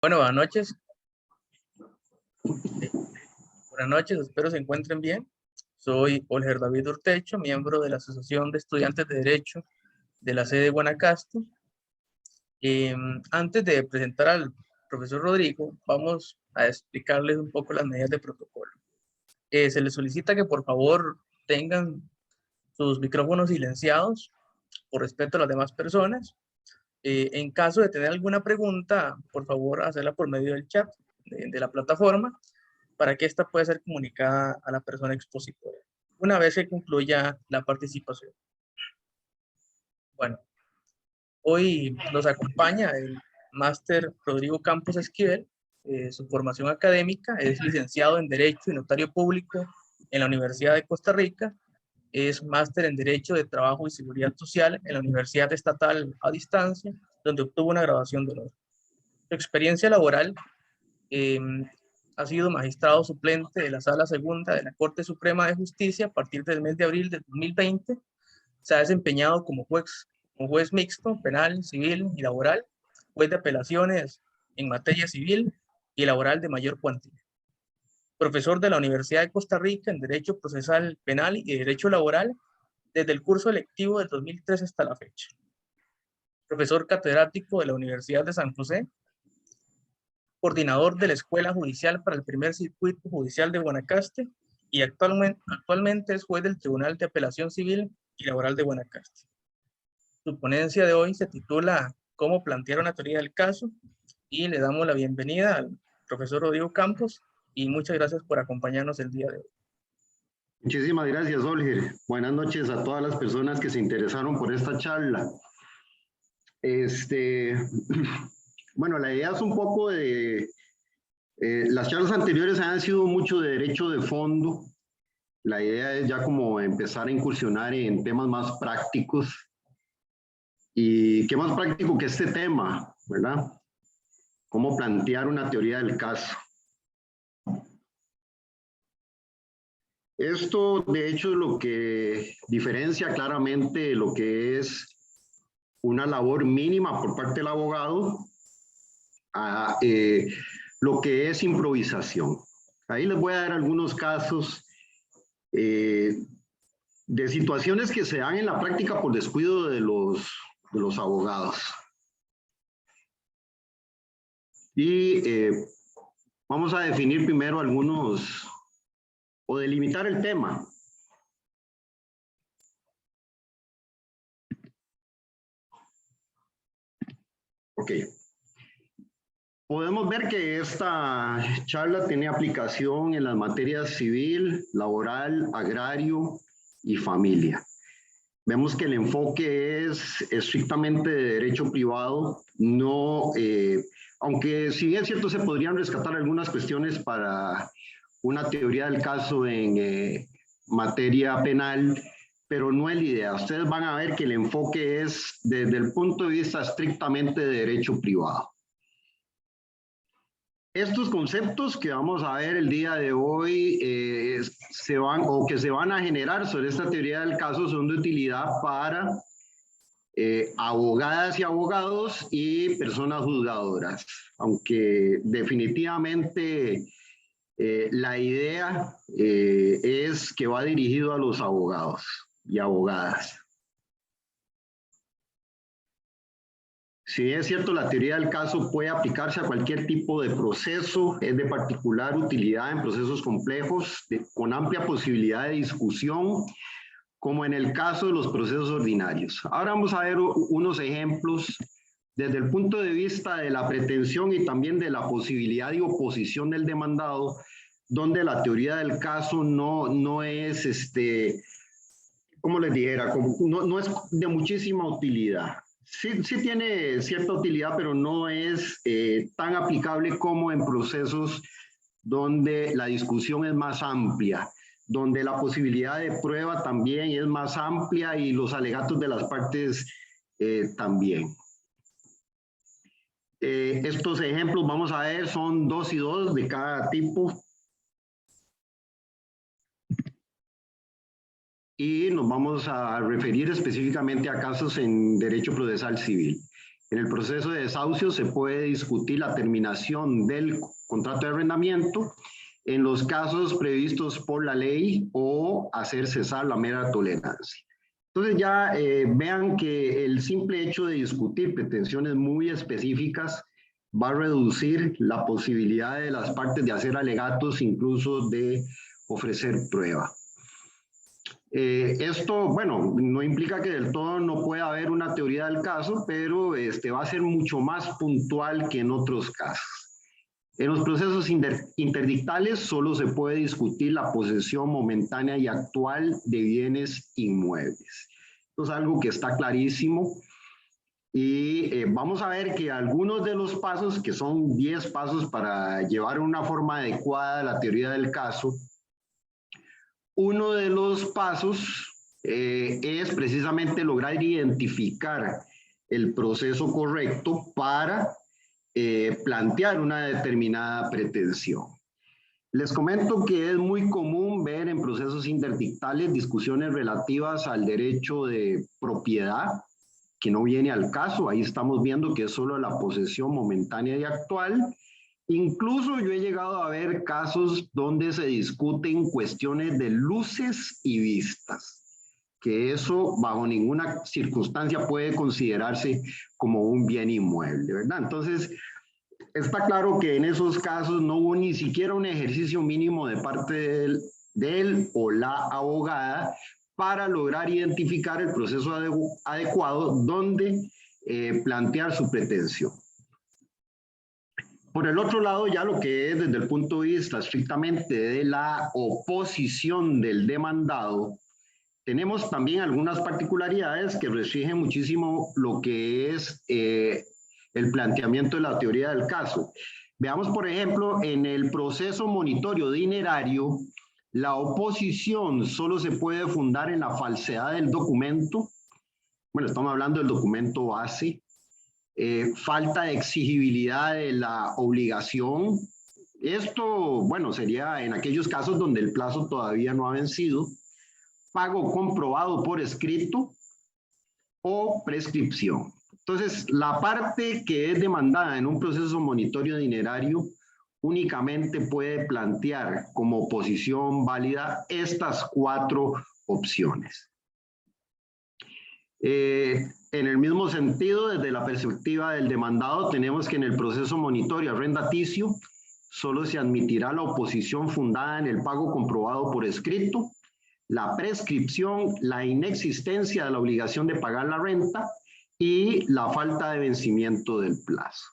Bueno, buenas noches. Buenas noches, espero se encuentren bien. Soy Olger David Urtecho, miembro de la Asociación de Estudiantes de Derecho de la sede de Guanacaste. Antes de presentar al profesor Rodrigo, vamos a explicarles un poco las medidas de protocolo. Se les solicita que por favor tengan sus micrófonos silenciados por respeto a las demás personas. En caso de tener alguna pregunta, por favor hacerla por medio del chat de la plataforma, para que ésta pueda ser comunicada a la persona expositora una vez que concluya la participación. Bueno, hoy nos acompaña el máster Rodrigo Campos Esquivel. Su formación académica es licenciado en Derecho y Notario Público en la Universidad de Costa Rica. Es máster en Derecho de Trabajo y Seguridad Social en la Universidad Estatal a Distancia, donde obtuvo una graduación de honor. Su experiencia laboral eh, ha sido magistrado suplente de la Sala Segunda de la Corte Suprema de Justicia a partir del mes de abril de 2020. Se ha desempeñado como juez mixto, penal, civil y laboral, juez de apelaciones en materia civil y laboral de mayor cuantía. Profesor de la Universidad de Costa Rica en Derecho Procesal Penal y Derecho Laboral desde el curso electivo del 2003 hasta la fecha. Profesor catedrático de la Universidad de San José, coordinador de la Escuela Judicial para el Primer Circuito Judicial de Guanacaste y actualmente es juez del Tribunal de Apelación Civil y Laboral de Guanacaste. Su ponencia de hoy se titula ¿Cómo plantear una teoría del caso? Y le damos la bienvenida al profesor Rodrigo Campos y muchas gracias por acompañarnos el día de hoy. Muchísimas gracias, Olger. Buenas noches a todas las personas que se interesaron por esta charla. Bueno, la idea es un poco de... las charlas anteriores han sido mucho de derecho de fondo. La idea es ya como empezar a incursionar en temas más prácticos. ¿Y qué más práctico que este tema, verdad? ¿Cómo plantear una teoría del caso? Esto, de hecho, es lo que diferencia claramente lo que es una labor mínima por parte del abogado a lo que es improvisación. Ahí les voy a dar algunos casos de situaciones que se dan en la práctica por descuido de los abogados. Y vamos a definir primero algunos, o delimitar el tema. Ok. Podemos ver que esta charla tiene aplicación en las materias civil, laboral, agrario y familia. Vemos que el enfoque es estrictamente de derecho privado, no, aunque si bien es cierto se podrían rescatar algunas cuestiones para una teoría del caso en materia penal, pero no es la idea. Ustedes van a ver que el enfoque es desde el punto de vista estrictamente de derecho privado. Estos conceptos que vamos a ver el día de hoy que se van a generar sobre esta teoría del caso son de utilidad para abogadas y abogados y personas juzgadoras, aunque definitivamente la idea es que va dirigido a los abogados y abogadas. Si bien es cierto, la teoría del caso puede aplicarse a cualquier tipo de proceso, es de particular utilidad en procesos complejos, con amplia posibilidad de discusión, como en el caso de los procesos ordinarios. Ahora vamos a ver unos ejemplos desde el punto de vista de la pretensión y también de la posibilidad de oposición del demandado, donde la teoría del caso no es, como les dijera, no es de muchísima utilidad. Sí tiene cierta utilidad, pero no es tan aplicable como en procesos donde la discusión es más amplia, donde la posibilidad de prueba también es más amplia y los alegatos de las partes también. Estos ejemplos, vamos a ver, son 2 y 2 de cada tipo. Y nos vamos a referir específicamente a casos en derecho procesal civil. En el proceso de desahucio se puede discutir la terminación del contrato de arrendamiento en los casos previstos por la ley o hacer cesar la mera tolerancia. Entonces ya vean que el simple hecho de discutir pretensiones muy específicas va a reducir la posibilidad de las partes de hacer alegatos, incluso de ofrecer prueba. Esto, bueno, no implica que del todo no pueda haber una teoría del caso, pero va a ser mucho más puntual que en otros casos. En los procesos interdictales solo se puede discutir la posesión momentánea y actual de bienes inmuebles. Esto es algo que está clarísimo. Y vamos a ver que algunos de los pasos, que son 10 pasos para llevar una forma adecuada la teoría del caso, uno de los pasos es precisamente lograr identificar el proceso correcto para plantear una determinada pretensión. Les comento que es muy común ver en procesos interdictales discusiones relativas al derecho de propiedad, que no viene al caso. Ahí estamos viendo que es solo la posesión momentánea y actual. Incluso yo he llegado a ver casos donde se discuten cuestiones de luces y vistas, que eso bajo ninguna circunstancia puede considerarse como un bien inmueble, ¿verdad? Entonces, está claro que en esos casos no hubo ni siquiera un ejercicio mínimo de parte de él o la abogada para lograr identificar el proceso adecuado donde plantear su pretensión. Por el otro lado, ya lo que es desde el punto de vista estrictamente de la oposición del demandado, tenemos también algunas particularidades que restringen muchísimo lo que es el planteamiento de la teoría del caso. Veamos, por ejemplo, en el proceso monitorio dinerario, la oposición solo se puede fundar en la falsedad del documento. Bueno, estamos hablando del documento base. Falta de exigibilidad de la obligación. Esto, bueno, sería en aquellos casos donde el plazo todavía no ha vencido. Pago comprobado por escrito o prescripción. Entonces, la parte que es demandada en un proceso monitorio dinerario únicamente puede plantear como oposición válida estas 4 opciones. En el mismo sentido, desde la perspectiva del demandado, tenemos que en el proceso monitorio arrendaticio solo se admitirá la oposición fundada en el pago comprobado por escrito, la prescripción, la inexistencia de la obligación de pagar la renta y la falta de vencimiento del plazo.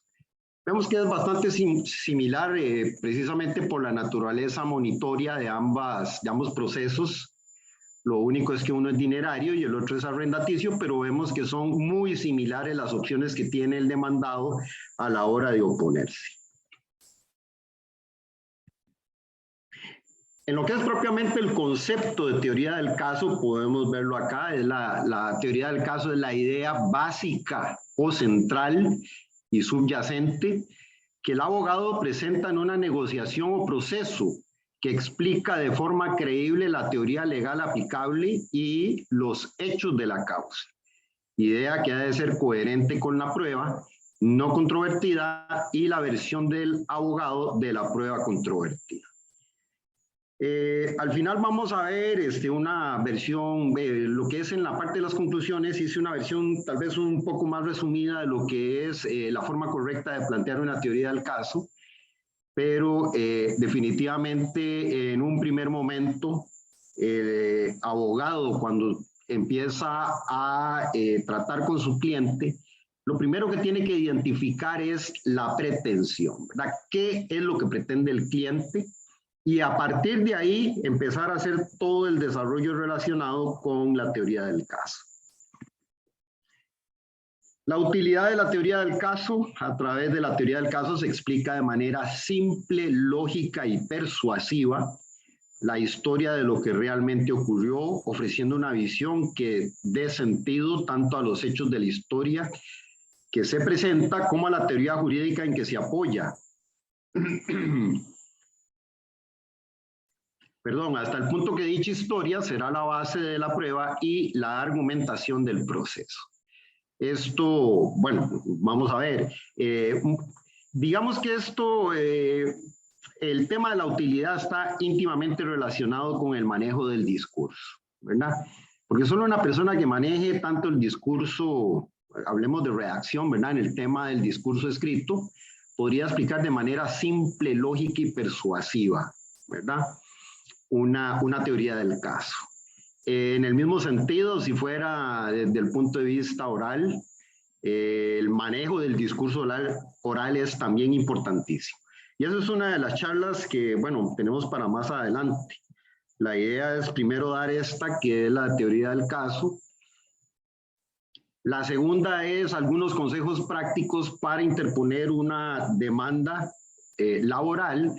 Vemos que es bastante similar precisamente por la naturaleza monitoria de ambos procesos. Lo único es que uno es dinerario y el otro es arrendaticio, pero vemos que son muy similares las opciones que tiene el demandado a la hora de oponerse. En lo que es propiamente el concepto de teoría del caso, podemos verlo acá, es la teoría del caso es la idea básica o central y subyacente que el abogado presenta en una negociación o proceso que explica de forma creíble la teoría legal aplicable y los hechos de la causa. Idea que ha de ser coherente con la prueba, no controvertida y la versión del abogado de la prueba controvertida. Al final vamos a ver una versión, lo que es en la parte de las conclusiones, hice una versión tal vez un poco más resumida de lo que es la forma correcta de plantear una teoría del caso, pero definitivamente en un primer momento el abogado cuando empieza a tratar con su cliente, lo primero que tiene que identificar es la pretensión, ¿verdad? ¿Qué es lo que pretende el cliente? Y a partir de ahí empezar a hacer todo el desarrollo relacionado con la teoría del caso. La utilidad de la teoría del caso, a través de la teoría del caso se explica de manera simple, lógica y persuasiva la historia de lo que realmente ocurrió, ofreciendo una visión que dé sentido tanto a los hechos de la historia que se presenta como a la teoría jurídica en que se apoya. Perdón, hasta el punto que dicha historia será la base de la prueba y la argumentación del proceso. Esto, bueno, vamos a ver. Digamos que esto, el tema de la utilidad está íntimamente relacionado con el manejo del discurso, ¿verdad? Porque solo una persona que maneje tanto el discurso, hablemos de redacción, ¿verdad? En el tema del discurso escrito, podría explicar de manera simple, lógica y persuasiva, ¿verdad? Una teoría del caso. En el mismo sentido, si fuera desde el punto de vista oral, el manejo del discurso oral es también importantísimo. Y esa es una de las charlas que, bueno, tenemos para más adelante. La idea es primero dar esta, que es la teoría del caso. La segunda es algunos consejos prácticos para interponer una demanda laboral.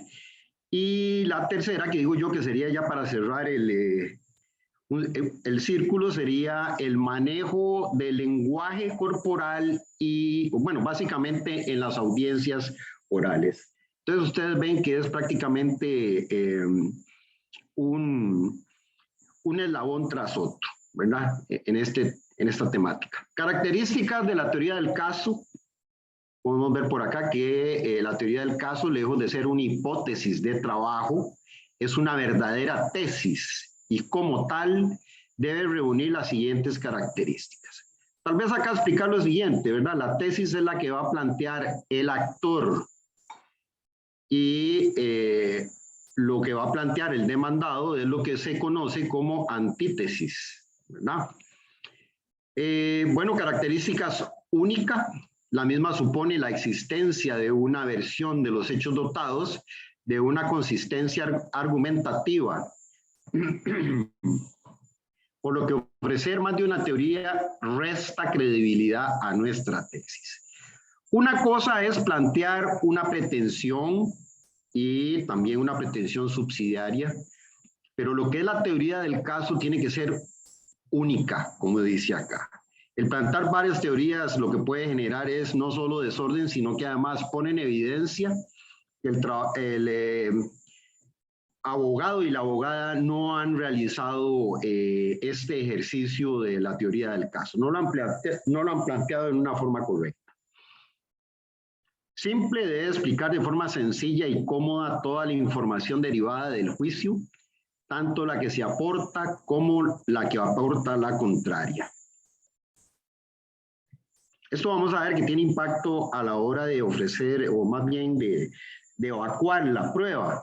Y la tercera, que digo yo que sería ya para cerrar el círculo, sería el manejo del lenguaje corporal y, bueno, básicamente en las audiencias orales. Entonces ustedes ven que es prácticamente un eslabón tras otro, ¿verdad? En esta temática. Características de la teoría del caso. Podemos ver por acá que la teoría del caso, lejos de ser una hipótesis de trabajo, es una verdadera tesis y como tal debe reunir las siguientes características. Tal vez acá explicar lo siguiente, ¿verdad? La tesis es la que va a plantear el actor y lo que va a plantear el demandado es lo que se conoce como antítesis, ¿verdad? Bueno, características únicas. La misma supone la existencia de una versión de los hechos dotados de una consistencia argumentativa, por lo que ofrecer más de una teoría resta credibilidad a nuestra tesis. Una cosa es plantear una pretensión y también una pretensión subsidiaria, pero lo que es la teoría del caso tiene que ser única, como dice acá. El plantear varias teorías lo que puede generar es no solo desorden, sino que además pone en evidencia que el abogado y la abogada no han realizado este ejercicio de la teoría del caso, no lo han planteado en una forma correcta. Simple debe explicar de forma sencilla y cómoda toda la información derivada del juicio, tanto la que se aporta como la que aporta la contraria. Esto vamos a ver que tiene impacto a la hora de ofrecer, o más bien de evacuar la prueba,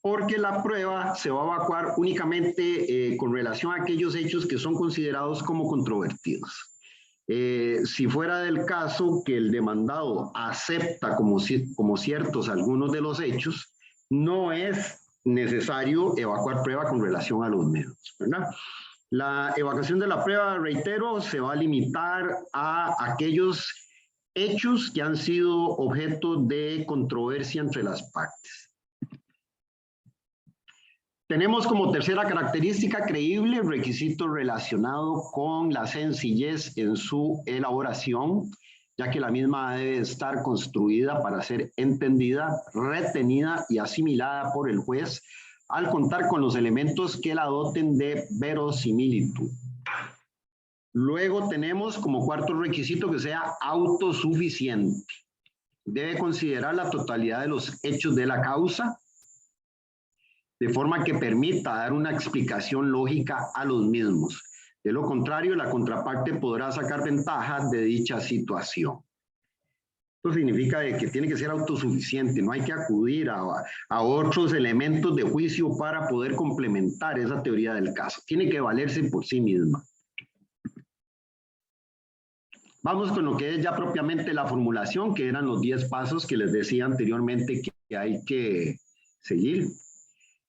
porque la prueba se va a evacuar únicamente con relación a aquellos hechos que son considerados como controvertidos. Si fuera del caso que el demandado acepta como ciertos algunos de los hechos, no es necesario evacuar prueba con relación a los medios, ¿verdad? La evacuación de la prueba, reitero, se va a limitar a aquellos hechos que han sido objeto de controversia entre las partes. Tenemos como tercera característica creíble el requisito relacionado con la sencillez en su elaboración, ya que la misma debe estar construida para ser entendida, retenida y asimilada por el juez al contar con los elementos que la doten de verosimilitud. Luego tenemos como cuarto requisito que sea autosuficiente. Debe considerar la totalidad de los hechos de la causa, de forma que permita dar una explicación lógica a los mismos. De lo contrario, la contraparte podrá sacar ventaja de dicha situación. Esto significa que tiene que ser autosuficiente, no hay que acudir a otros elementos de juicio para poder complementar esa teoría del caso. Tiene que valerse por sí misma. Vamos con lo que es ya propiamente la formulación, que eran los 10 pasos que les decía anteriormente que hay que seguir.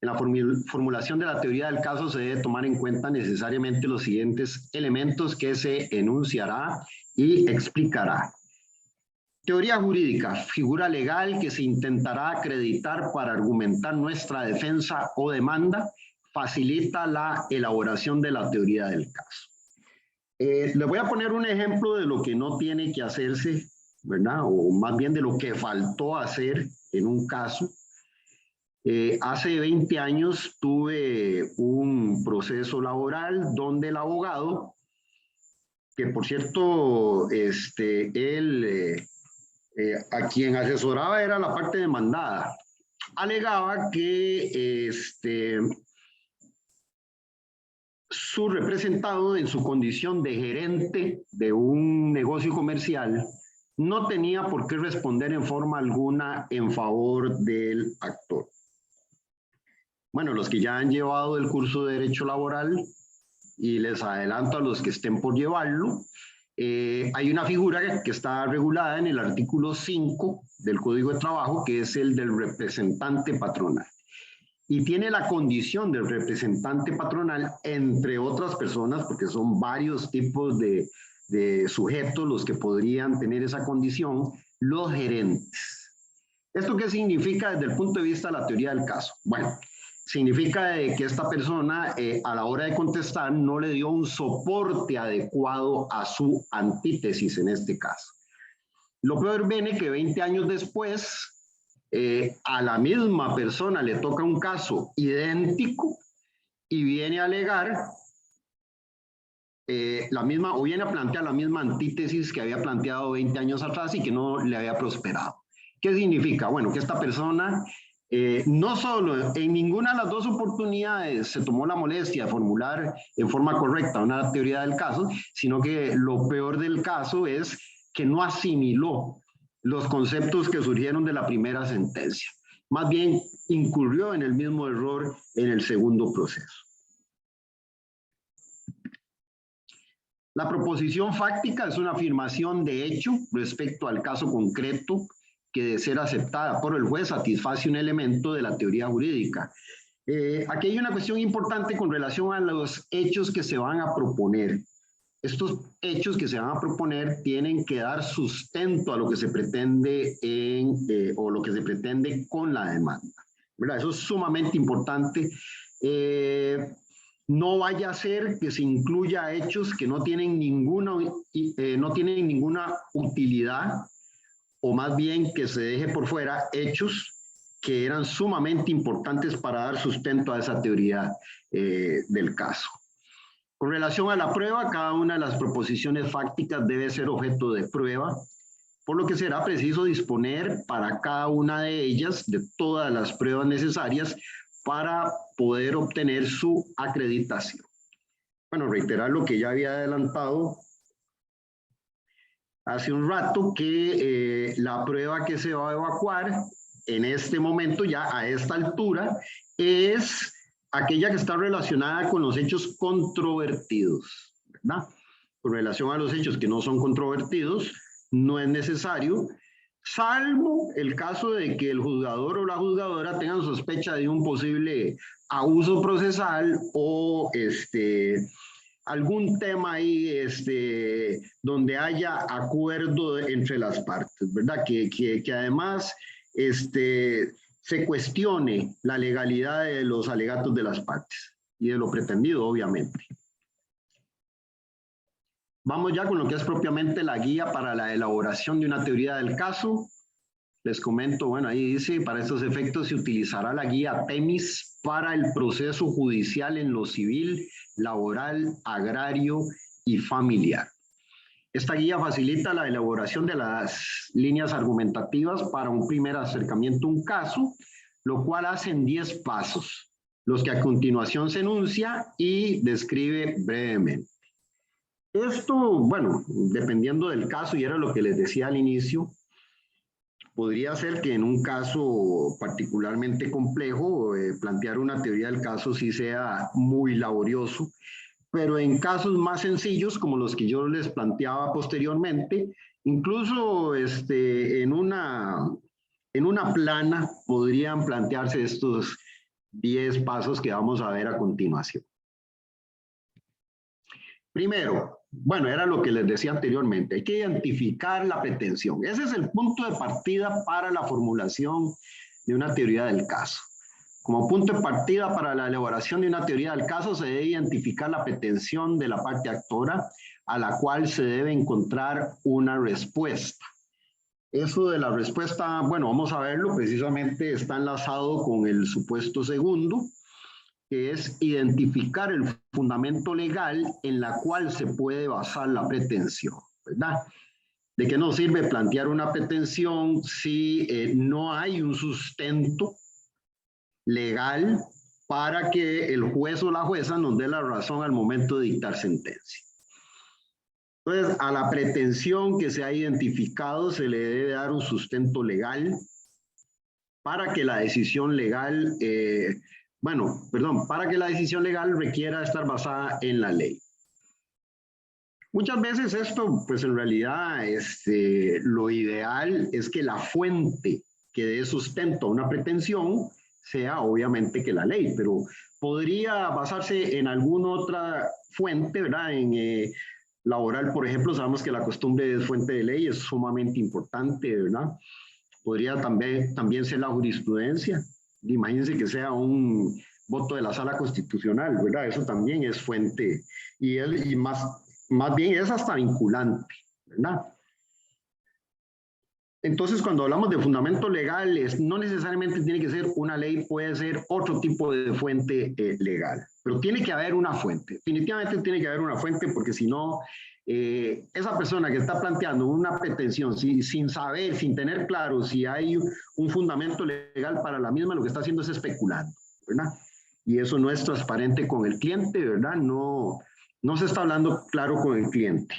En la formulación de la teoría del caso se debe tomar en cuenta necesariamente los siguientes elementos que se enunciará y explicará. Teoría jurídica, figura legal que se intentará acreditar para argumentar nuestra defensa o demanda, facilita la elaboración de la teoría del caso. Les voy a poner un ejemplo de lo que no tiene que hacerse, ¿verdad? O más bien de lo que faltó hacer en un caso. Hace 20 años tuve un proceso laboral donde el abogado que por cierto, él, a quien asesoraba era la parte demandada, alegaba que su representado en su condición de gerente de un negocio comercial no tenía por qué responder en forma alguna en favor del actor. Bueno, los que ya han llevado el curso de Derecho Laboral, y les adelanto a los que estén por llevarlo, hay una figura que está regulada en el artículo 5 del Código de Trabajo, que es el del representante patronal. Y tiene la condición del representante patronal, entre otras personas, porque son varios tipos de sujetos los que podrían tener esa condición, los gerentes. ¿Esto qué significa desde el punto de vista de la teoría del caso? Bueno, significa que esta persona a la hora de contestar no le dio un soporte adecuado a su antítesis en este caso. Lo peor viene que 20 años después a la misma persona le toca un caso idéntico y viene a alegar la misma, o viene a plantear la misma antítesis que había planteado 20 años atrás y que no le había prosperado. ¿Qué significa? Bueno, que esta persona no solo en ninguna de las dos oportunidades se tomó la molestia de formular en forma correcta una teoría del caso, sino que lo peor del caso es que no asimiló los conceptos que surgieron de la primera sentencia. Más bien incurrió en el mismo error en el segundo proceso. La proposición fáctica es una afirmación de hecho respecto al caso concreto que, de ser aceptada por el juez, satisface un elemento de la teoría jurídica. Aquí hay una cuestión importante con relación a los hechos que se van a proponer. Estos hechos que se van a proponer tienen que dar sustento a lo que se pretende o lo que se pretende con la demanda, ¿verdad? Eso es sumamente importante. No vaya a ser que se incluya hechos que no tienen ninguna utilidad, o más bien que se deje por fuera hechos que eran sumamente importantes para dar sustento a esa teoría del caso. Con relación a la prueba, cada una de las proposiciones fácticas debe ser objeto de prueba, por lo que será preciso disponer para cada una de ellas de todas las pruebas necesarias para poder obtener su acreditación. Bueno, reiterar lo que ya había adelantado hace un rato, que la prueba que se va a evacuar en este momento, ya a esta altura, es aquella que está relacionada con los hechos controvertidos, ¿verdad? Con relación a los hechos que no son controvertidos, no es necesario, salvo el caso de que el juzgador o la juzgadora tengan sospecha de un posible abuso procesal o algún tema ahí donde haya acuerdo entre las partes, ¿verdad? Que además se cuestione la legalidad de los alegatos de las partes y de lo pretendido, obviamente. Vamos ya con lo que es propiamente la guía para la elaboración de una teoría del caso. Les comento, bueno, ahí dice, para estos efectos se utilizará la guía TEMIS para el proceso judicial en lo civil, laboral, agrario y familiar. Esta guía facilita la elaboración de las líneas argumentativas para un primer acercamiento a un caso, lo cual hace en 10 pasos, los que a continuación se enuncia y describe brevemente. Esto, bueno, dependiendo del caso, y era lo que les decía al inicio, podría ser que en un caso particularmente complejo, plantear una teoría del caso sí sea muy laborioso, pero en casos más sencillos, como los que yo les planteaba posteriormente, incluso en una plana podrían plantearse estos 10 pasos que vamos a ver a continuación. Primero, bueno, era lo que les decía anteriormente, hay que identificar la pretensión. Ese es el punto de partida para la formulación de una teoría del caso. Como punto de partida para la elaboración de una teoría del caso se debe identificar la pretensión de la parte actora a la cual se debe encontrar una respuesta. Eso de la respuesta, bueno, vamos a verlo, precisamente está enlazado con el supuesto segundo, que es identificar el fundamento legal en la cual se puede basar la pretensión, ¿verdad? ¿De qué nos sirve plantear una pretensión si no hay un sustento legal para que el juez o la jueza nos dé la razón al momento de dictar sentencia? Entonces, a la pretensión que se ha identificado se le debe dar un sustento legal para que la decisión legal, para que la decisión legal requiera estar basada en la ley. Muchas veces esto, pues en realidad, lo ideal es que la fuente que dé sustento a una pretensión sea obviamente que la ley, pero podría basarse en alguna otra fuente, ¿verdad? En laboral, por ejemplo, sabemos que la costumbre es fuente de ley, es sumamente importante, ¿verdad? Podría también ser la jurisprudencia. Imagínense que sea un voto de la Sala Constitucional, ¿verdad? Eso también es fuente y más bien es hasta vinculante, ¿verdad? Entonces, cuando hablamos de fundamento legal, no necesariamente tiene que ser una ley, puede ser otro tipo de fuente legal, pero tiene que haber una fuente. Definitivamente tiene que haber una fuente, porque si no, esa persona que está planteando una pretensión sin saber, sin tener claro si hay un fundamento legal para la misma, lo que está haciendo es especulando, ¿verdad? Y eso no es transparente con el cliente, ¿verdad? No se está hablando claro con el cliente.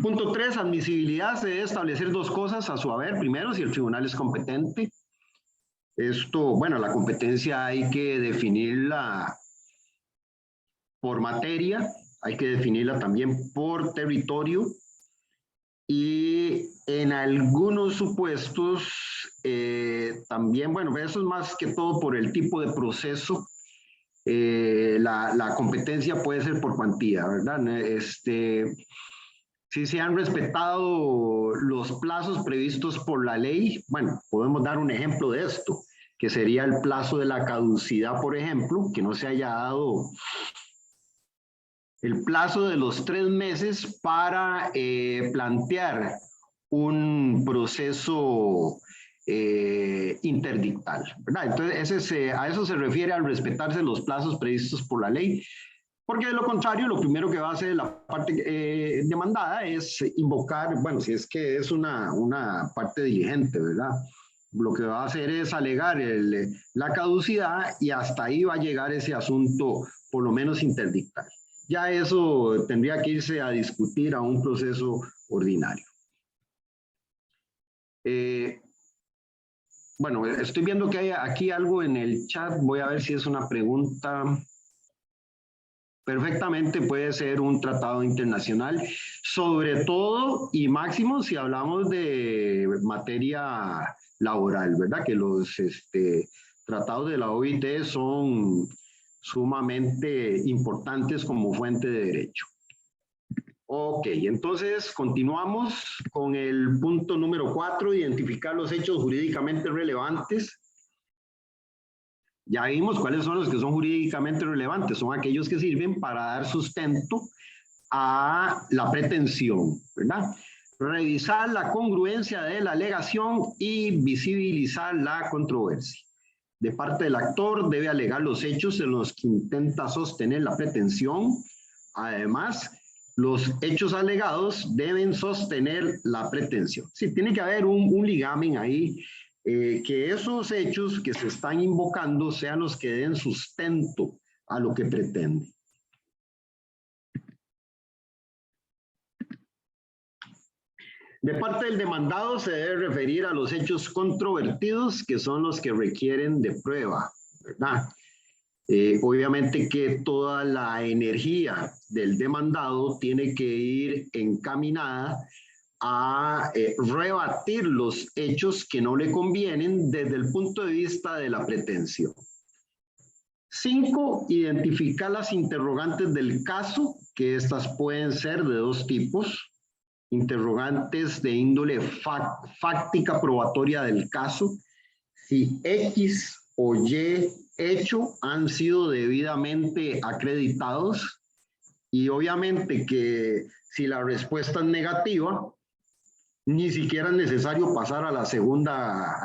Punto 3, admisibilidad. Se debe establecer dos cosas a su haber. Primero, si el tribunal es competente. Esto, bueno, la competencia hay que definirla por materia, hay que definirla también por territorio y en algunos supuestos también, bueno, eso es más que todo por el tipo de proceso. La competencia puede ser por cuantía, ¿verdad? Si se han respetado los plazos previstos por la ley, bueno, podemos dar un ejemplo de esto, que sería el plazo de la caducidad, por ejemplo, que no se haya dado el plazo de los 3 meses para plantear un proceso interdictal, ¿verdad? Entonces, a eso se refiere al respetarse los plazos previstos por la ley. Porque de lo contrario, lo primero que va a hacer la parte demandada es invocar, bueno, si es que es una parte diligente, ¿verdad? Lo que va a hacer es alegar la caducidad y hasta ahí va a llegar ese asunto, por lo menos interdictal. Ya eso tendría que irse a discutir a un proceso ordinario. Bueno, estoy viendo que hay aquí algo en el chat, voy a ver si es una pregunta. Perfectamente puede ser un tratado internacional, sobre todo y máximo si hablamos de materia laboral, ¿verdad? Que los tratados de la OIT son sumamente importantes como fuente de derecho. Ok, entonces continuamos con el punto número 4, identificar los hechos jurídicamente relevantes. Ya vimos cuáles son los que son jurídicamente relevantes, son aquellos que sirven para dar sustento a la pretensión, ¿verdad? Revisar la congruencia de la alegación y visibilizar la controversia. De parte del actor debe alegar los hechos en los que intenta sostener la pretensión. Además, los hechos alegados deben sostener la pretensión. Sí, tiene que haber un ligamen ahí. Que esos hechos que se están invocando sean los que den sustento a lo que pretende. De parte del demandado se debe referir a los hechos controvertidos, que son los que requieren de prueba, ¿verdad? Obviamente que toda la energía del demandado tiene que ir encaminada a rebatir los hechos que no le convienen desde el punto de vista de la pretensión. 5, identificar las interrogantes del caso, que estas pueden ser de dos tipos. Interrogantes de índole fáctica probatoria del caso, si X o Y hecho han sido debidamente acreditados, y obviamente que si la respuesta es negativa, ni siquiera es necesario pasar a al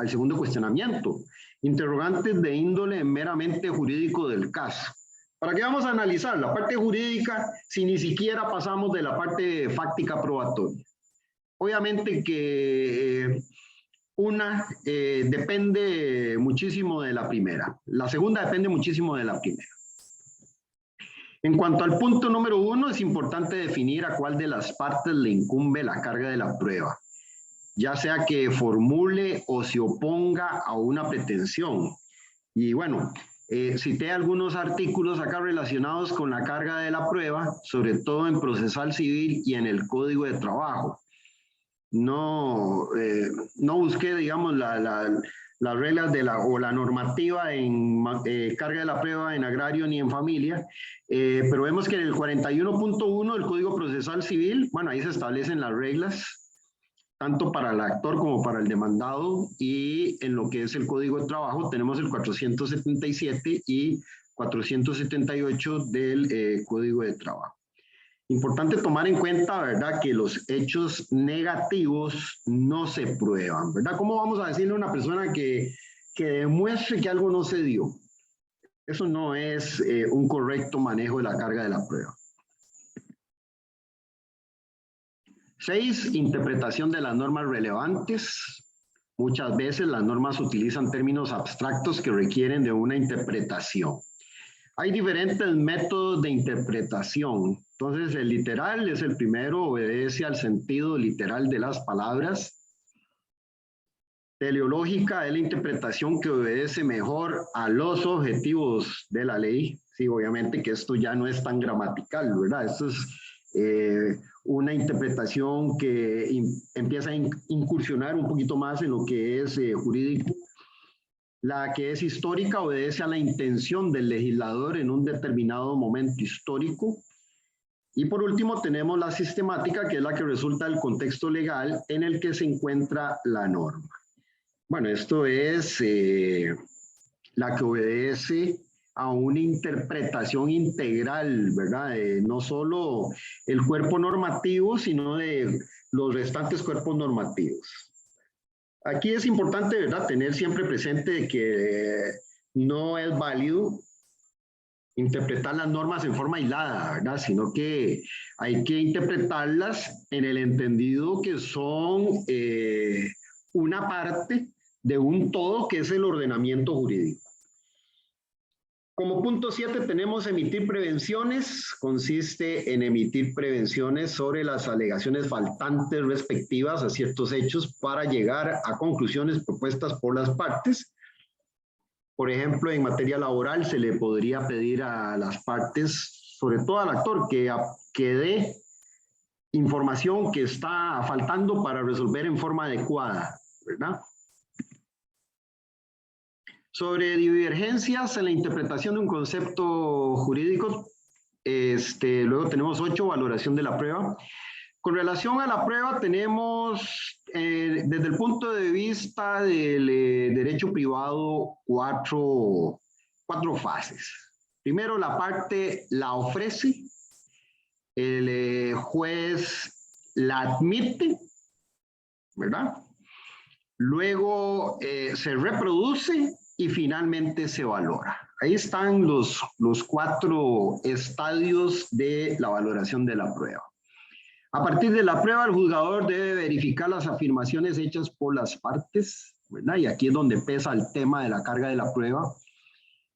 segundo cuestionamiento, interrogantes de índole meramente jurídico del caso. ¿Para qué vamos a analizar la parte jurídica si ni siquiera pasamos de la parte fáctica probatoria? Obviamente que una depende muchísimo de la primera. La segunda depende muchísimo de la primera. En cuanto al punto número 1, es importante definir a cuál de las partes le incumbe la carga de la prueba, ya sea que formule o se oponga a una pretensión. Y bueno, cité algunos artículos acá relacionados con la carga de la prueba, sobre todo en procesal civil y en el Código de Trabajo. No busqué, digamos, las reglas o la normativa en carga de la prueba en agrario ni en familia, pero vemos que en el 41.1 del Código Procesal Civil, bueno, ahí se establecen las reglas, tanto para el actor como para el demandado, y en lo que es el Código de Trabajo tenemos el 477 y 478 del Código de Trabajo. Importante tomar en cuenta, ¿verdad?, que los hechos negativos no se prueban, ¿verdad? ¿Cómo vamos a decirle a una persona que demuestre que algo no se dio? Eso no es un correcto manejo de la carga de la prueba. 6. Interpretación de las normas relevantes. Muchas veces las normas utilizan términos abstractos que requieren de una interpretación. Hay diferentes métodos de interpretación. Entonces, el literal es el primero, obedece al sentido literal de las palabras. Teleológica es la interpretación que obedece mejor a los objetivos de la ley. Sí, obviamente que esto ya no es tan gramatical, ¿verdad? Esto es una interpretación que empieza a incursionar un poquito más en lo que es jurídico. La que es histórica obedece a la intención del legislador en un determinado momento histórico. Y por último tenemos la sistemática, que es la que resulta del contexto legal en el que se encuentra la norma. Bueno, esto es la que obedece a una interpretación integral, ¿verdad? No solo el cuerpo normativo, sino de los restantes cuerpos normativos. Aquí es importante, ¿verdad?, tener siempre presente que no es válido interpretar las normas en forma aislada, ¿verdad?, sino que hay que interpretarlas en el entendido que son una parte de un todo que es el ordenamiento jurídico. Como punto 7 tenemos emitir prevenciones. Consiste en emitir prevenciones sobre las alegaciones faltantes respectivas a ciertos hechos para llegar a conclusiones propuestas por las partes. Por ejemplo, en materia laboral se le podría pedir a las partes, sobre todo al actor, que dé información que está faltando para resolver en forma adecuada, ¿verdad? Sobre divergencias en la interpretación de un concepto jurídico, luego tenemos 8, valoración de la prueba. Con relación a la prueba tenemos, desde el punto de vista del derecho privado, cuatro fases. Primero, la parte la ofrece, el juez la admite, ¿verdad? Luego se reproduce y finalmente se valora. Ahí están los 4 estadios de la valoración de la prueba. A partir de la prueba, el juzgador debe verificar las afirmaciones hechas por las partes, ¿verdad? Y aquí es donde pesa el tema de la carga de la prueba.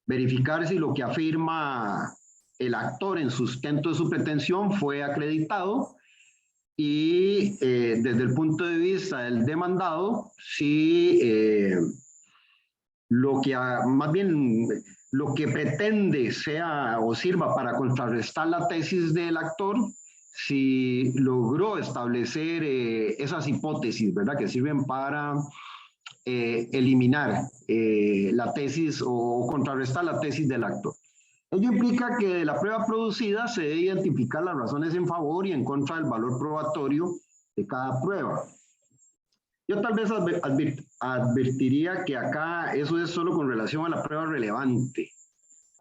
Verificar si lo que afirma el actor en sustento de su pretensión fue acreditado, y desde el punto de vista del demandado, si más bien lo que pretende sea o sirva para contrarrestar la tesis del actor, si logró establecer esas hipótesis, ¿verdad?, que sirven para eliminar la tesis o contrarrestar la tesis del actor. Ello implica que de la prueba producida se debe identificar las razones en favor y en contra del valor probatorio de cada prueba. Yo tal vez advertiría que acá eso es solo con relación a la prueba relevante.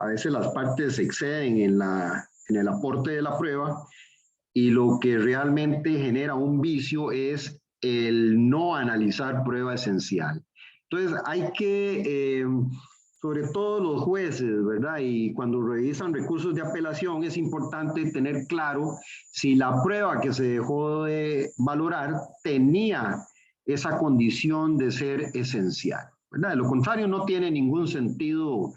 A veces las partes se exceden en el aporte de la prueba, y lo que realmente genera un vicio es el no analizar prueba esencial, Entonces hay que, sobre todo los jueces, ¿verdad? Y cuando revisan recursos de apelación es importante tener claro si la prueba que se dejó de valorar tenía esa condición de ser esencial, ¿verdad? De lo contrario no tiene ningún sentido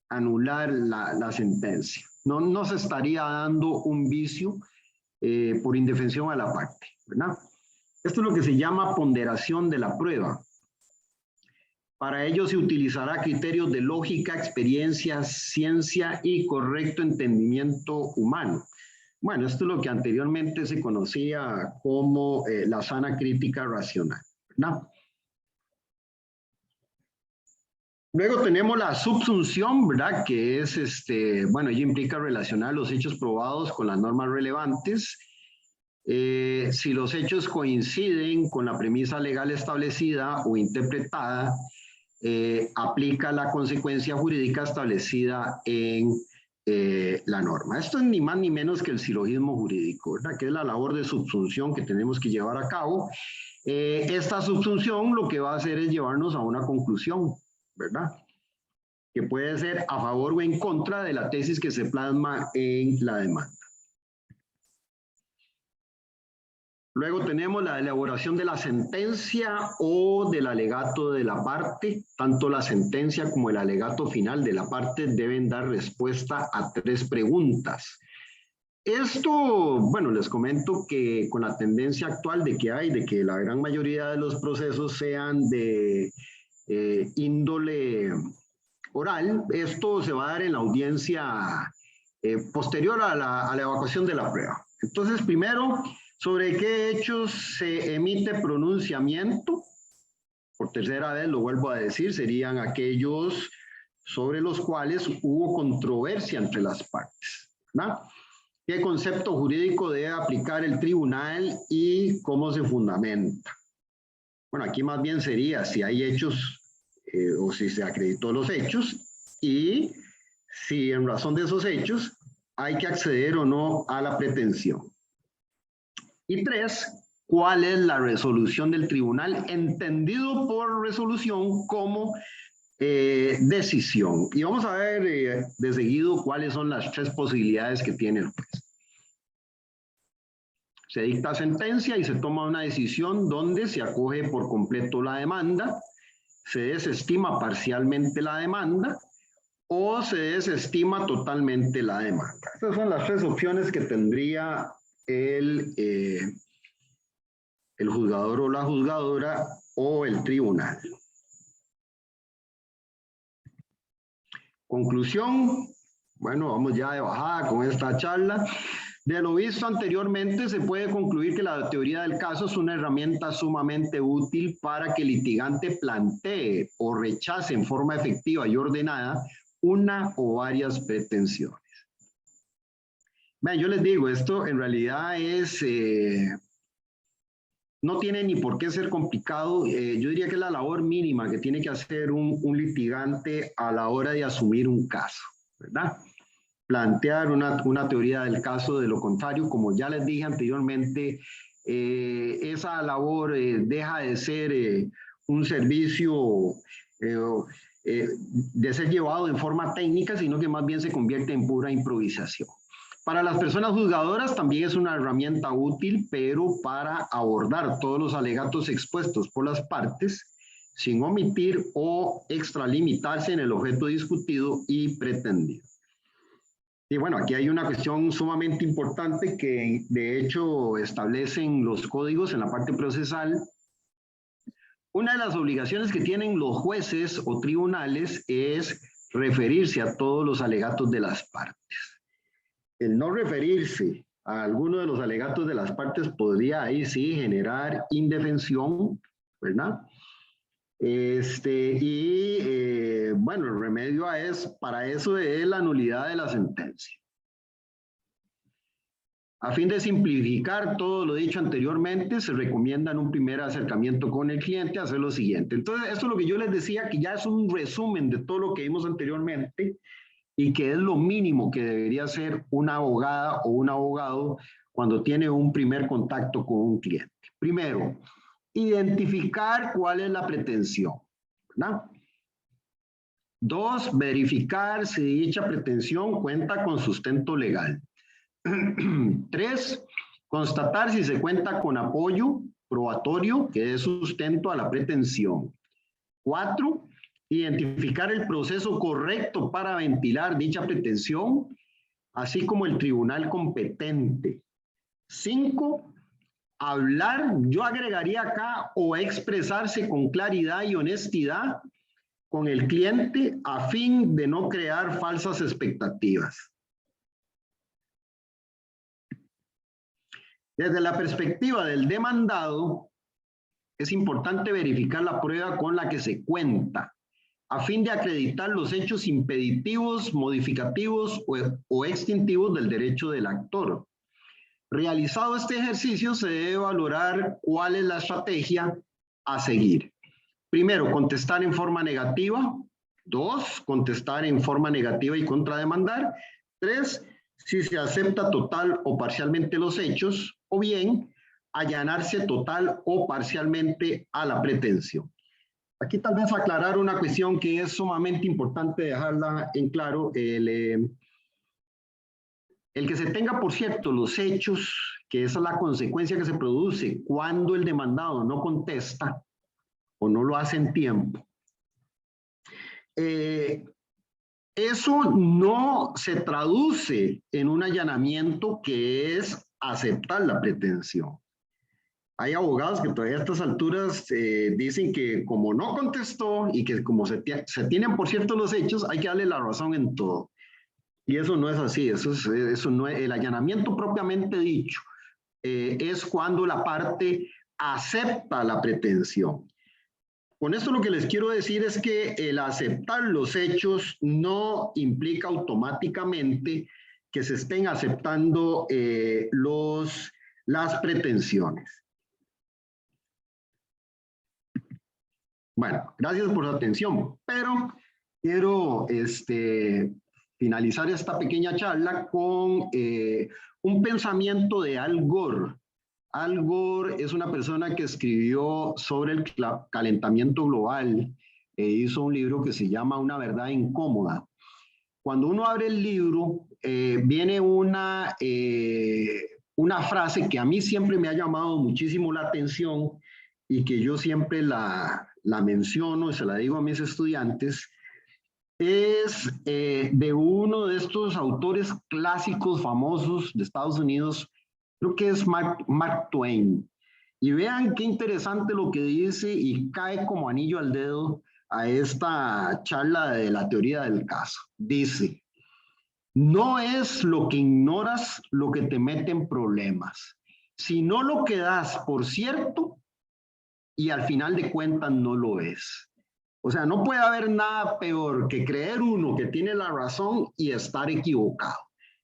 anular la sentencia. No se estaría dando un vicio por indefensión a la parte, ¿verdad? Esto es lo que se llama ponderación de la prueba. Para ello se utilizará criterios de lógica, experiencia, ciencia y correcto entendimiento humano. Bueno, esto es lo que anteriormente se conocía como la sana crítica racional, ¿verdad? Luego tenemos la subsunción, ¿verdad? Que es, bueno, ello implica relacionar los hechos probados con las normas relevantes. Si los hechos coinciden con la premisa legal establecida o interpretada, aplica la consecuencia jurídica establecida en la norma. Esto es ni más ni menos que el silogismo jurídico, ¿verdad? Que es la labor de subsunción que tenemos que llevar a cabo. Esta subsunción lo que va a hacer es llevarnos a una conclusión, ¿verdad? Que puede ser a favor o en contra de la tesis que se plasma en la demanda. Luego tenemos la elaboración de la sentencia o del alegato de la parte. Tanto la sentencia como el alegato final de la parte deben dar respuesta a 3 preguntas. Esto, bueno, les comento que con la tendencia actual de que la gran mayoría de los procesos sean de índole oral, esto se va a dar en la audiencia posterior a la evacuación de la prueba. Entonces, primero, ¿sobre qué hechos se emite pronunciamiento? Por tercera vez lo vuelvo a decir, serían aquellos sobre los cuales hubo controversia entre las partes, ¿verdad? ¿Qué concepto jurídico debe aplicar el tribunal y cómo se fundamenta? Bueno, aquí más bien sería si hay hechos o si se acreditó los hechos y si en razón de esos hechos hay que acceder o no a la pretensión. Y 3, ¿cuál es la resolución del tribunal? Entendido por resolución como decisión. Y vamos a ver de seguido cuáles son las 3 posibilidades que tiene el juez. Se dicta sentencia y se toma una decisión donde se acoge por completo la demanda, se desestima parcialmente la demanda o se desestima totalmente la demanda. Estas son las 3 opciones que tendría el juzgador o la juzgadora o el tribunal. Conclusión, bueno, vamos ya de bajada con esta charla. De lo visto anteriormente, se puede concluir que la teoría del caso es una herramienta sumamente útil para que el litigante plantee o rechace en forma efectiva y ordenada una o varias pretensiones. Bueno, yo les digo, esto en realidad es, no tiene ni por qué ser complicado. Yo diría que es la labor mínima que tiene que hacer un litigante a la hora de asumir un caso, ¿verdad? Plantear una teoría del caso. De lo contrario, como ya les dije anteriormente, esa labor deja de ser un servicio de ser llevado en forma técnica, sino que más bien se convierte en pura improvisación. Para las personas juzgadoras también es una herramienta útil, pero para abordar todos los alegatos expuestos por las partes, sin omitir o extralimitarse en el objeto discutido y pretendido. Y bueno, aquí hay una cuestión sumamente importante que de hecho establecen los códigos en la parte procesal. Una de las obligaciones que tienen los jueces o tribunales es referirse a todos los alegatos de las partes. El no referirse a alguno de los alegatos de las partes podría ahí sí generar indefensión, ¿verdad? Bueno, el remedio para eso es la nulidad de la sentencia. A fin de simplificar todo lo dicho anteriormente, se recomienda en un primer acercamiento con el cliente hacer lo siguiente. Entonces, esto es lo que yo les decía, que ya es un resumen de todo lo que vimos anteriormente y que es lo mínimo que debería hacer una abogada o un abogado cuando tiene un primer contacto con un cliente. Primero, identificar cuál es la pretensión, ¿verdad? 2, verificar si dicha pretensión cuenta con sustento legal. 3, constatar si se cuenta con apoyo probatorio que dé sustento a la pretensión. 4, identificar el proceso correcto para ventilar dicha pretensión, así como el tribunal competente. 5, hablar, yo agregaría acá, o expresarse con claridad y honestidad con el cliente a fin de no crear falsas expectativas. Desde la perspectiva del demandado, es importante verificar la prueba con la que se cuenta, a fin de acreditar los hechos impeditivos, modificativos o extintivos del derecho del actor. Realizado este ejercicio, se debe valorar cuál es la estrategia a seguir. Primero, contestar en forma negativa. 2, contestar en forma negativa y contrademandar. 3, si se acepta total o parcialmente los hechos, o bien allanarse total o parcialmente a la pretensión. Aquí tal vez aclarar una cuestión que es sumamente importante dejarla en claro. El que se tenga por cierto los hechos, que esa es la consecuencia que se produce cuando el demandado no contesta o no lo hace en tiempo. Eso no se traduce en un allanamiento que es aceptar la pretensión. Hay abogados que todavía a estas alturas dicen que como no contestó y que como se tienen por cierto los hechos, hay que darle la razón en todo. Y eso no es así, eso no es, el allanamiento propiamente dicho es cuando la parte acepta la pretensión. Con esto lo que les quiero decir es que el aceptar los hechos no implica automáticamente que se estén aceptando las pretensiones. Bueno, gracias por su atención, pero quiero finalizar esta pequeña charla con un pensamiento de Al Gore. Al Gore es una persona que escribió sobre el calentamiento global e hizo un libro que se llama Una verdad incómoda. Cuando uno abre el libro, viene una frase que a mí siempre me ha llamado muchísimo la atención y que yo siempre la menciono y se la digo a mis estudiantes. Es de uno de estos autores clásicos famosos de Estados Unidos, creo que es Mark Twain. Y vean qué interesante lo que dice y cae como anillo al dedo a esta charla de la teoría del caso. Dice, no es lo que ignoras lo que te mete en problemas, sino lo que das por cierto y al final de cuentas no lo es. O sea, no puede haber nada peor que creer uno que tiene la razón y estar equivocado.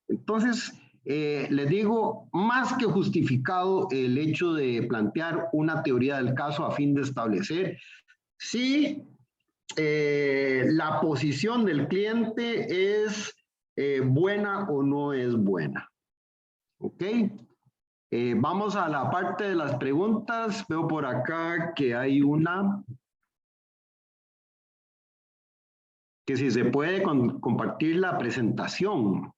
Entonces, les digo, más que justificado el hecho de plantear una teoría del caso a fin de establecer si la posición del cliente es buena o no es buena. ¿Ok? Vamos a la parte de las preguntas. Veo por acá que hay una. Que si se puede compartir la presentación.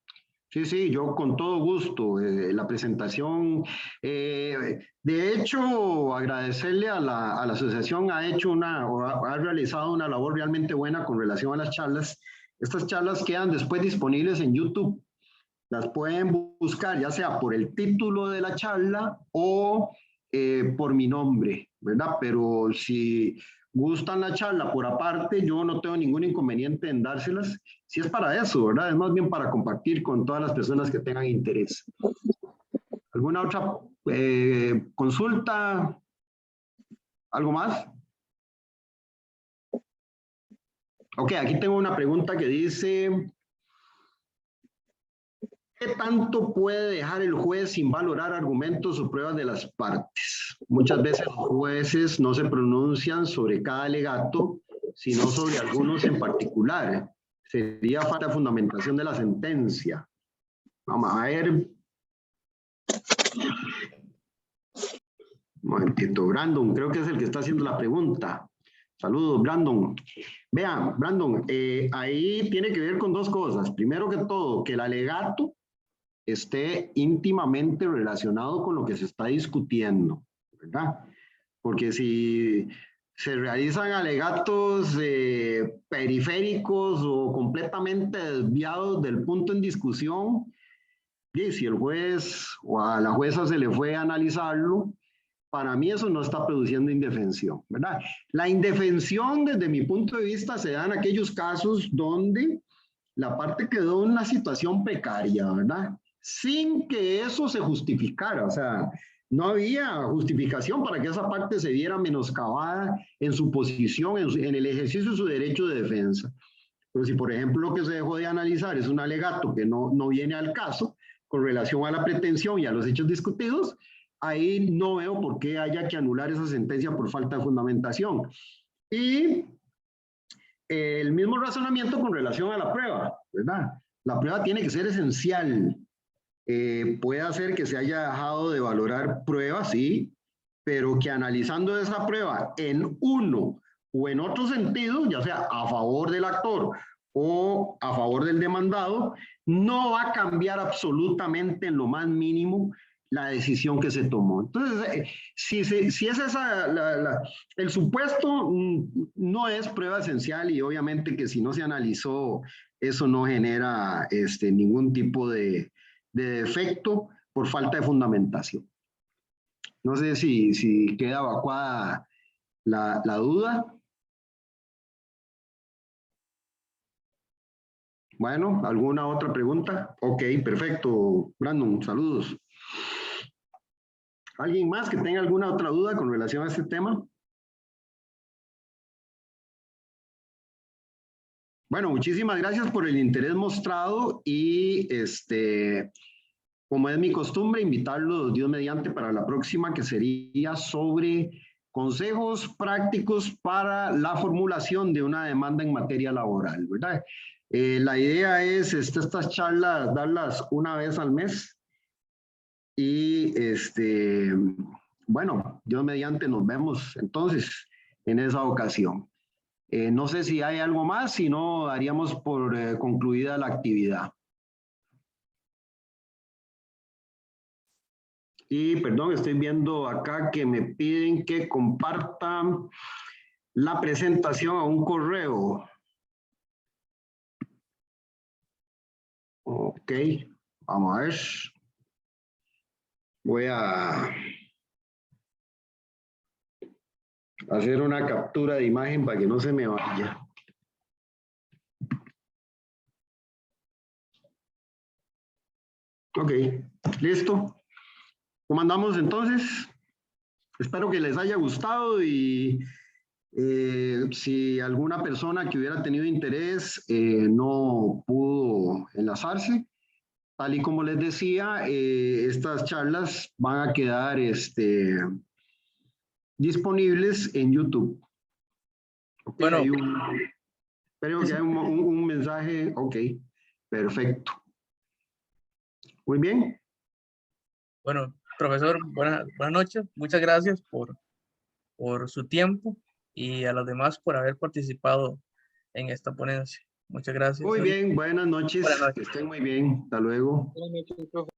Sí, yo con todo gusto. La presentación, de hecho, agradecerle a la asociación, ha realizado una labor realmente buena con relación a las charlas. Estas charlas quedan después disponibles en YouTube. Las pueden buscar ya sea por el título de la charla o por mi nombre, ¿verdad? Pero si gustan la charla por aparte, yo no tengo ningún inconveniente en dárselas. Si es para eso, ¿verdad? Es más bien para compartir con todas las personas que tengan interés. ¿Alguna otra consulta? ¿Algo más? Ok, aquí tengo una pregunta que dice, ¿qué tanto puede dejar el juez sin valorar argumentos o pruebas de las partes? Muchas veces los jueces no se pronuncian sobre cada alegato, sino sobre algunos en particular. Sería falta de fundamentación de la sentencia. Vamos a ver. Un momentito, Brandon, creo que es el que está haciendo la pregunta. Saludos, Brandon. Vean, Brandon, ahí tiene que ver con dos cosas. Primero que todo, que el alegato esté íntimamente relacionado con lo que se está discutiendo, ¿verdad? Porque si se realizan alegatos periféricos o completamente desviados del punto en discusión, y si el juez o a la jueza se le fue a analizarlo, para mí eso no está produciendo indefensión, ¿verdad? La indefensión, desde mi punto de vista, se da en aquellos casos donde la parte quedó en una situación precaria, ¿verdad? Sin que eso se justificara, o sea, no había justificación para que esa parte se viera menoscabada en su posición, en el ejercicio de su derecho de defensa. Pero si, por ejemplo, lo que se dejó de analizar es un alegato que no viene al caso con relación a la pretensión y a los hechos discutidos, ahí no veo por qué haya que anular esa sentencia por falta de fundamentación. Y el mismo razonamiento con relación a la prueba, ¿verdad? La prueba tiene que ser esencial. Puede hacer que se haya dejado de valorar pruebas, sí, pero que analizando esa prueba en uno o en otro sentido, ya sea a favor del actor o a favor del demandado, no va a cambiar absolutamente en lo más mínimo la decisión que se tomó. Entonces, si es esa, el supuesto no es prueba esencial y obviamente que si no se analizó, eso no genera ningún tipo de defecto por falta de fundamentación. No sé si queda evacuada la duda. Bueno, ¿alguna otra pregunta? Ok, perfecto. Brandon, saludos. ¿Alguien más que tenga alguna otra duda con relación a este tema? Bueno, muchísimas gracias por el interés mostrado y como es mi costumbre, invitarlos, Dios mediante, para la próxima, que sería sobre consejos prácticos para la formulación de una demanda en materia laboral, ¿verdad? La idea es estas charlas darlas una vez al mes y bueno, Dios mediante, nos vemos entonces en esa ocasión. No sé si hay algo más, si no, daríamos por concluida la actividad. Y perdón, estoy viendo acá que me piden que compartan la presentación a un correo. Ok, vamos a ver. Voy a hacer una captura de imagen para que no se me vaya. Ok, listo. ¿Cómo andamos entonces? Espero que les haya gustado y si alguna persona que hubiera tenido interés no pudo enlazarse, tal y como les decía, estas charlas van a quedar disponibles en YouTube. Okay, Bueno, espero que haya un mensaje. Ok, perfecto. Muy bien. bueno, profesor, buenas noches. Muchas gracias por su tiempo y a los demás por haber participado en esta ponencia. Muchas gracias. Muy bien, buenas noches. Buenas noches. Que estén muy bien. Hasta luego. Buenas noches, profe.